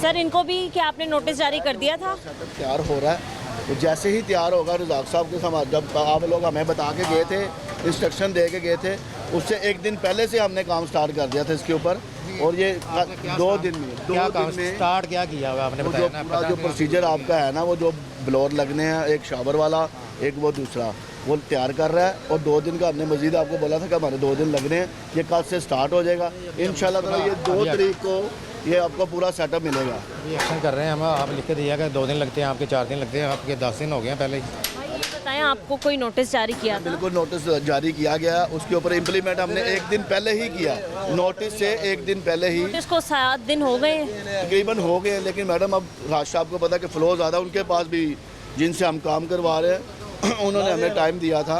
Sir इनको भी क्या आपने नोटिस जारी कर दिया था? तैयार हो रहा है, तो जैसे ही तैयार होगा रज़ाक साहब के साथ, जब आप लोग हमें बता के गए थे, इंस्ट्रक्शन दे के गए थे, उससे एक दिन पहले से हमने काम स्टार्ट कर दिया था इसके ऊपर। और ये 2 दिन में स्टार्ट क्या किया होगा आपने बताया ना? पूरा जो प्रोसीजर आपका है ना, वो जो ब्लोअर लगने हैं, एक शावर वाला, एक वो दूसरा, वो तैयार कर रहा है। और 2 दिन का हमने मजीद आपको बोला था कि हमारे 2 दिन लगने हैं, ये कल से स्टार्ट हो जाएगा इंशाल्लाह ताला। ये 2 तारीख को ये आपको पूरा सेटअप मिलेगा। ये एक्शन कर रहे हैं हम, आप लिख के दिया कि 2 दिन लगते हैं, आपके 4 दिन लगते हैं, आपके 10 दिन हो गए हैं पहले ही। भाई ये बताएं, आपको कोई नोटिस जारी किया था? बिल्कुल नोटिस जारी किया गया, उसके ऊपर इम्प्लीमेंट हमने 1 दिन पहले ही किया, नोटिस से 1 दिन पहले ही। नोटिस को 7 दिन हो गए तकरीबन हो गए, लेकिन मैडम अब राष्ट्र आपको पता है कि फ्लो ज़्यादा उनके पास भी, जिनसे हम काम करवा रहे हैं उन्होंने हमें टाइम दिया था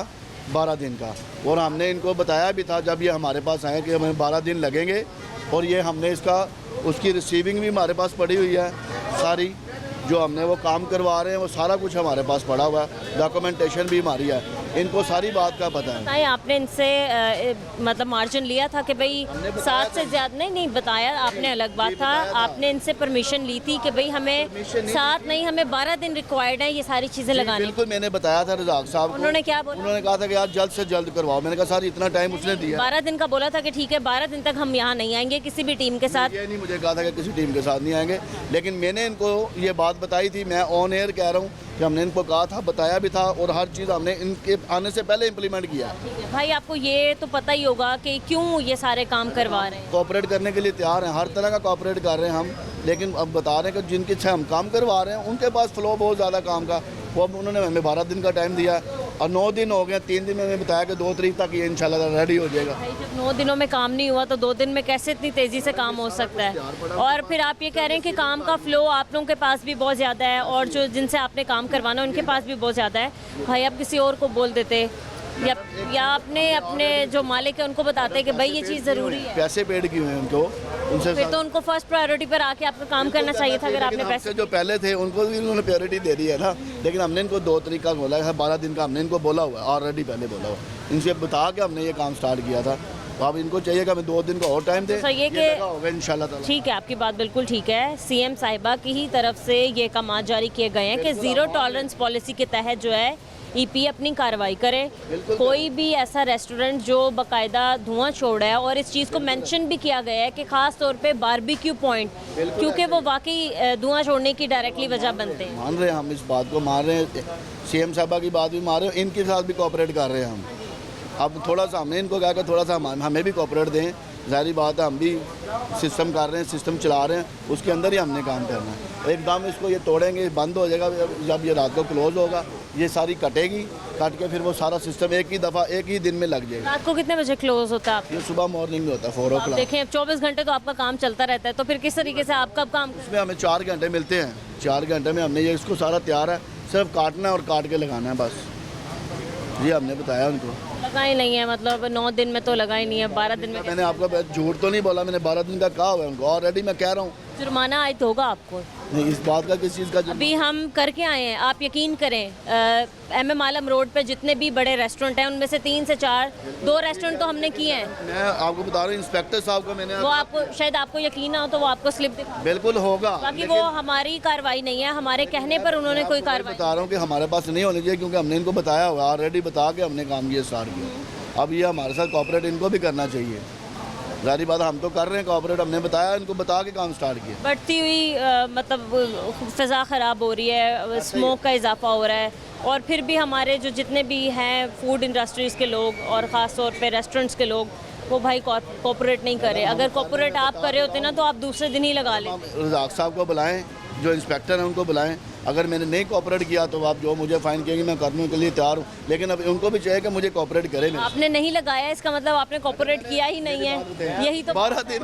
12 दिन का, और हमने इनको बताया भी था जब ये हमारे पास आए कि हमें 12 दिन लगेंगे। और ये हमने इसका, उसकी रिसीविंग भी हमारे पास पड़ी हुई है सारी, जो हमने वो काम करवा रहे हैं वो सारा कुछ हमारे पास पड़ा हुआ है, डॉक्यूमेंटेशन भी हमारी है, इनको सारी बात का पता है। बताएं, आपने इनसे मतलब मार्जिन लिया था कि भाई 7 से ज़्यादा नहीं बताया आपने, अलग बात था। आपने इनसे परमिशन ली थी कि भाई हमें 7 नहीं, हमें 12 दिन रिक्वायर्ड है ये सारी चीज़ें लगानी। बिल्कुल, मैंने बताया था रज़ाक साहब को। उन्होंने क्या बोला? उन्होंने कहा था कि यार जल्द से जल्द करवाओ। मैंने कहा सर इतना टाइम उसने दिया। 12 दिन का बोला था कि ठीक है 12 दिन तक हम यहाँ नहीं आएंगे किसी भी टीम के साथ। ये नहीं मुझे कहा था कि किसी टीम के साथ नहीं आएंगे, लेकिन मैंने इनको ये बात बताई थी, मैं ऑन एयर कह रहा हूँ कि हमने इनको कहा था, बताया भी था, और हर चीज़ हमने इनके आने से पहले इम्प्लीमेंट किया। भाई आपको ये तो पता ही होगा कि क्यों ये सारे काम करवा रहे हैं। कोऑपरेट करने के लिए तैयार हैं, हर तरह का कोऑपरेट कर रहे हैं हम, लेकिन अब बता रहे हैं कि जिनके से हम काम करवा रहे हैं उनके पास फ्लो बहुत ज़्यादा काम का, वो अब उन्होंने हमें 12 दिन का टाइम दिया, और 9 दिन हो गए। 3 दिन में मैंने बताया कि 2 तारीख तक ये इंशाल्लाह रेडी हो जाएगा। भाई जब 9 दिनों में काम नहीं हुआ तो 2 दिन में कैसे इतनी तेज़ी से काम हो सकता है? और फिर आप ये कह रहे हैं कि काम का फ्लो आप लोगों के पास भी बहुत ज़्यादा है, और जो जिनसे आपने काम करवाना है उनके पास भी बहुत ज़्यादा है। भाई आप किसी और को बोल देते, या आपने अपने जो मालिक है उनको बताते कि भाई ये चीज़ ज़रूरी है। पैसे पेड किए हैं उनको, उनसे फिर तो उनको फर्स्ट प्रायोरिटी पर आके आपका काम करना चाहिए था अगर आपने पैसे। जो पहले थे उनको भी उन्होंने प्रायोरिटी दे दी है ना, लेकिन हमने इनको 2 तारीख का बोला है, 12 दिन का हमने इनको बोला हुआ है, ऑलरेडी पहले बोला हुआ है, इनसे बता के हमने ये काम स्टार्ट किया था। तो अब इनको चाहिए कि हमें 2 दिन का और टाइम दे, तो ये कि होगा इंशाल्लाह ताला। ठीक है, आपकी बात बिल्कुल ठीक है। सीएम साहिबा की ही तरफ से ये काम जारी किए गए हैं कि ज़ीरो टॉलरेंस पॉलिसी के तहत जो है ईपी अपनी कार्रवाई करे। कोई भी ऐसा रेस्टोरेंट जो बाकायदा धुआं छोड़ रहा है, और इस चीज़ को मेंशन भी किया गया है कि ख़ास तौर पे बारबेक्यू पॉइंट, क्योंकि वो वाकई धुआं छोड़ने की डायरेक्टली वजह बनते हैं। मान रहे हैं हम, इस बात को मान रहे हैं, सीएम साहबा की बात भी मान रहे हैं, इनके साथ भी कोऑपरेट कर रहे हैं हम। अब थोड़ा सा हमने इनको कहा कि थोड़ा सा हमें भी कोऑपरेट दें, ज़ाहिर बात है हम भी सिस्टम कर रहे हैं, सिस्टम चला रहे हैं, उसके अंदर ही हमने काम करना है। एकदम इसको ये तोड़ेंगे, बंद हो जाएगा, जब ये रात को क्लोज़ होगा ये सारी कटेगी, काट के फिर वो सारा सिस्टम एक ही दफ़ा एक ही दिन में लग जाएगा। रात को कितने बजे क्लोज होता है आपका? ये सुबह मॉर्निंग में होता है 4 o'clock। देखें 24 घंटे तो आपका काम चलता रहता है, तो फिर किस तरीके से आप कब काम? इसमें हमें 4 घंटे मिलते हैं, 4 घंटे में हमने ये इसको सारा तैयार है, सिर्फ काटना है और काट के लगाना है बस। ये हमने बताया उनको। लगा ही नहीं है, मतलब 9 दिन में तो लगा ही नहीं है, 12 दिन में मैंने आपको झूठ तो नहीं बोला, मैंने 12 दिन का कहा हुआ है उनको, ऑलरेडी मैं कह रहा हूँ। जुर्माना आयद होगा आपको? नहीं, इस बात का किस चीज़ का अभी हम करके आए हैं, आप यकीन करें MM आलम रोड पे जितने भी बड़े रेस्टोरेंट हैं उनमें से 3 से 4, 2 रेस्टोरेंट तो हमने किए हैं। मैं आपको बता रहा हूँ, इंस्पेक्टर साहब को मैंने, वो आपको शायद आपको यकीन ना हो तो वो आपको स्लिप दिखा, बिल्कुल होगा, बाकी वो हमारी कार्रवाई नहीं है, हमारे कहने पर उन्होंने कोई कार्रवाई। बता रहा हूँ कि हमारे पास नहीं होनी चाहिए, क्योंकि हमने इनको बताया हुआ, ऑलरेडी बता के हमने काम किया स्टार्ट किया। अब ये हमारे साथ कोऑपरेट इनको भी करना चाहिए, ज़ाहिर बात हम तो कर रहे हैं कोऑपरेट, हमने बताया इनको, बता के काम स्टार्ट किया। बढ़ती हुई मतलब फ़िज़ा ख़राब हो रही है, स्मोक का इजाफा हो रहा है, और फिर भी हमारे जो जितने भी हैं फूड इंडस्ट्रीज़ के लोग और ख़ास तौर पे रेस्टोरेंट्स के लोग, वो भाई कोऑपरेट नहीं करे। अगर कोऑपरेट आप कर रहे होते ना तो आप दूसरे दिन ही लगा लें। रज़ाक साहब को बुलाएं, जो इंस्पेक्टर हैं उनको बुलाएं, अगर मैंने नहीं कोऑपरेट किया तो आप जो मुझे फाइन किएंगे मैं करने के लिए तैयार हूँ, लेकिन अब उनको भी चाहिए कि मुझे कोऑपरेट करें। आपने नहीं लगाया इसका मतलब आपने कोऑपरेट किया ही नहीं है, यही तो 12 दिन